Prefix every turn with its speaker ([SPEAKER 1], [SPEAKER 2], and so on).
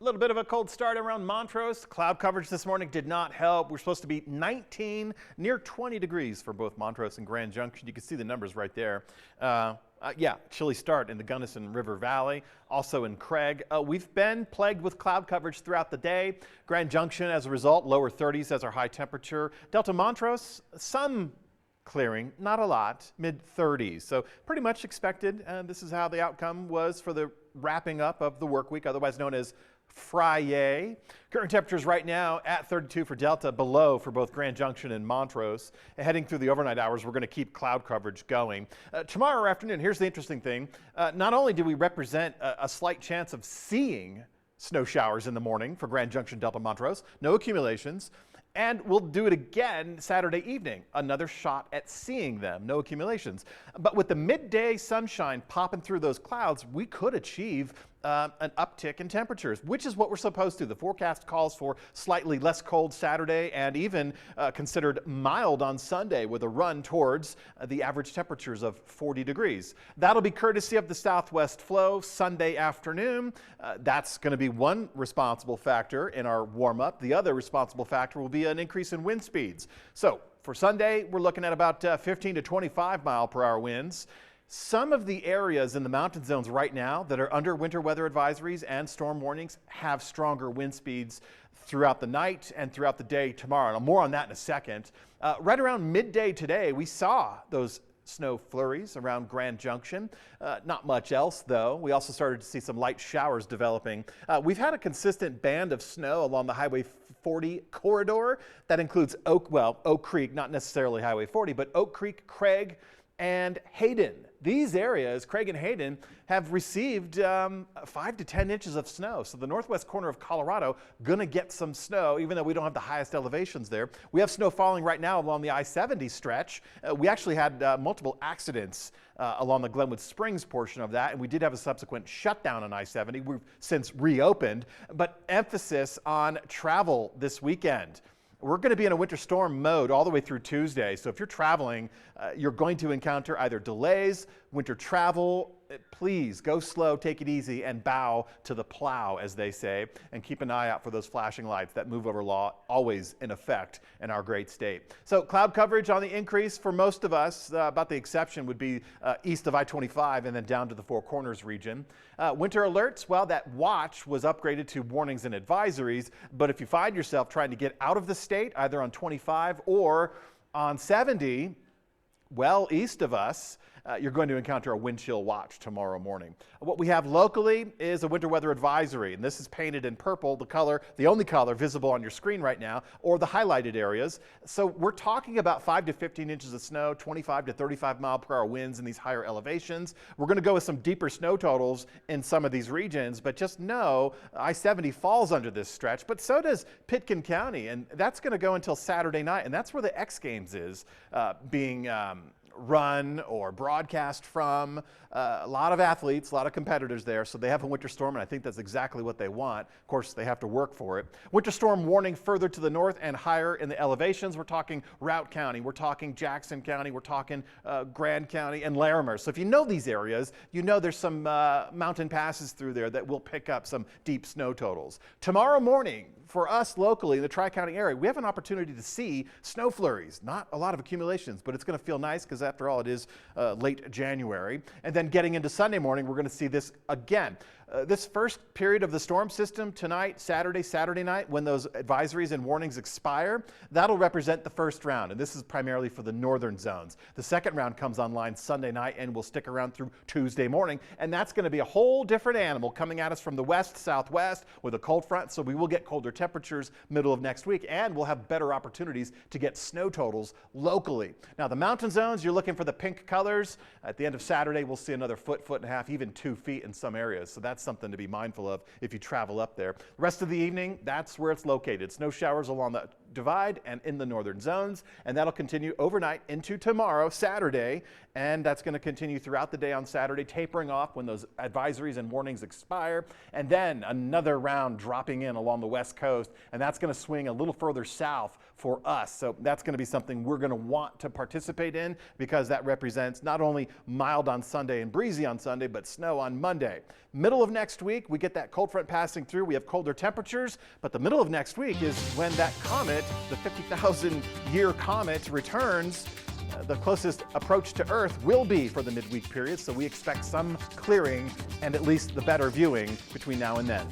[SPEAKER 1] little bit of a cold start around Montrose. Cloud coverage this morning did not help. We're supposed to be 19, near 20 degrees for both Montrose and Grand Junction. You can see the numbers right there. Yeah, chilly start in the Gunnison River Valley, also in Craig. We've been plagued with cloud coverage throughout the day. Grand Junction, as a result, lower 30s as our high temperature. Delta Montrose, some clearing, not a lot, mid-30s. So pretty much expected. This is how the outcome was for the wrapping up of the work week, otherwise known as Friday. Current temperatures right now at 32 for Delta, below for both Grand Junction and Montrose. Heading through the overnight hours, we're going to keep cloud coverage going. Tomorrow afternoon, here's the interesting thing. Not only do we represent a slight chance of seeing snow showers in the morning for Grand Junction, Delta, Montrose, no accumulations. And we'll do it again Saturday evening. Another shot at seeing them, no accumulations. But with the midday sunshine popping through those clouds, we could achieve an uptick in temperatures, which is what we're supposed to. The forecast calls for slightly less cold Saturday and even considered mild on Sunday with a run towards the average temperatures of 40 degrees. That'll be courtesy of the southwest flow Sunday afternoon. That's going to be one responsible factor in our warm-up. The other responsible factor will be an increase in wind speeds. So for Sunday, we're looking at about 15 to 25 mile per hour winds. Some of the areas in the mountain zones right now that are under winter weather advisories and storm warnings have stronger wind speeds throughout the night and throughout the day tomorrow. And more on that in a second. Right around midday today, we saw those snow flurries around Grand Junction. Not much else, though. We also started to see some light showers developing. We've had a consistent band of snow along the Highway 40 corridor. That includes Oak Creek, not necessarily Highway 40, but Oak Creek, Craig, and Hayden. These areas, Craig and Hayden, have received 5 to 10 inches of snow. So the northwest corner of Colorado going to get some snow, even though we don't have the highest elevations there. We have snow falling right now along the I-70 stretch. We actually had multiple accidents along the Glenwood Springs portion of that, and we did have a subsequent shutdown on I-70. We've since reopened, but emphasis on travel this weekend. We're going to be in a winter storm mode all the way through Tuesday. So if you're traveling, you're going to encounter either delays, winter travel. Please go slow, take it easy, and bow to the plow, as they say, and keep an eye out for those flashing lights. That move over law always in effect in our great state. So cloud coverage on the increase for most of us. About the exception would be east of I-25 and then down to the Four Corners region. Winter alerts, well, that watch was upgraded to warnings and advisories. But if you find yourself trying to get out of the state, either on 25 or on 70, well east of us, you're going to encounter a wind chill watch tomorrow morning. What we have locally is a winter weather advisory, and this is painted in purple, the color, the only color visible on your screen right now, or the highlighted areas. So we're talking about 5 to 15 inches of snow, 25 to 35 mile per hour winds in these higher elevations. We're going to go with some deeper snow totals in some of these regions, but just know I-70 falls under this stretch, but so does Pitkin County, and that's going to go until Saturday night, and that's where the X Games is being run or broadcast from. A lot of athletes, a lot of competitors there, so they have a winter storm, and I think that's exactly what they want. Of course, they have to work for it. Winter storm warning further to the north and higher in the elevations. We're talking Routt County, we're talking Jackson County, we're talking Grand County and Larimer. So if you know these areas, you know there's some mountain passes through there that will pick up some deep snow totals. Tomorrow morning, for us locally in the Tri-County area, we have an opportunity to see snow flurries. Not a lot of accumulations, but it's going to feel nice because after all, it is late January. And then getting into Sunday morning, we're going to see this again. This first period of the storm system tonight, Saturday night, when those advisories and warnings expire, that'll represent the first round, and this is primarily for the northern zones. The second round comes online Sunday night and will stick around through Tuesday morning, and that's going to be a whole different animal coming at us from the west, southwest with a cold front, so we will get colder temperatures middle of next week, and we'll have better opportunities to get snow totals locally. Now, the mountain zones, you're looking for the pink colors. At the end of Saturday, we'll see another foot and a half, even 2 feet in some areas, so that's something to be mindful of if you travel up there. The rest of the evening, that's where it's located. Snow showers along the divide and in the northern zones, and that'll continue overnight into tomorrow, Saturday, and that's going to continue throughout the day on Saturday, tapering off when those advisories and warnings expire, and then another round dropping in along the west coast, and that's going to swing a little further south for us. So that's going to be something we're going to want to participate in, because that represents not only mild on Sunday and breezy on Sunday, but snow on Monday. Middle of next week, we get that cold front passing through. We have colder temperatures, but the middle of next week is when that comet, the 50,000-year comet, returns. The closest approach to Earth will be for the midweek period, so we expect some clearing and at least the better viewing between now and then.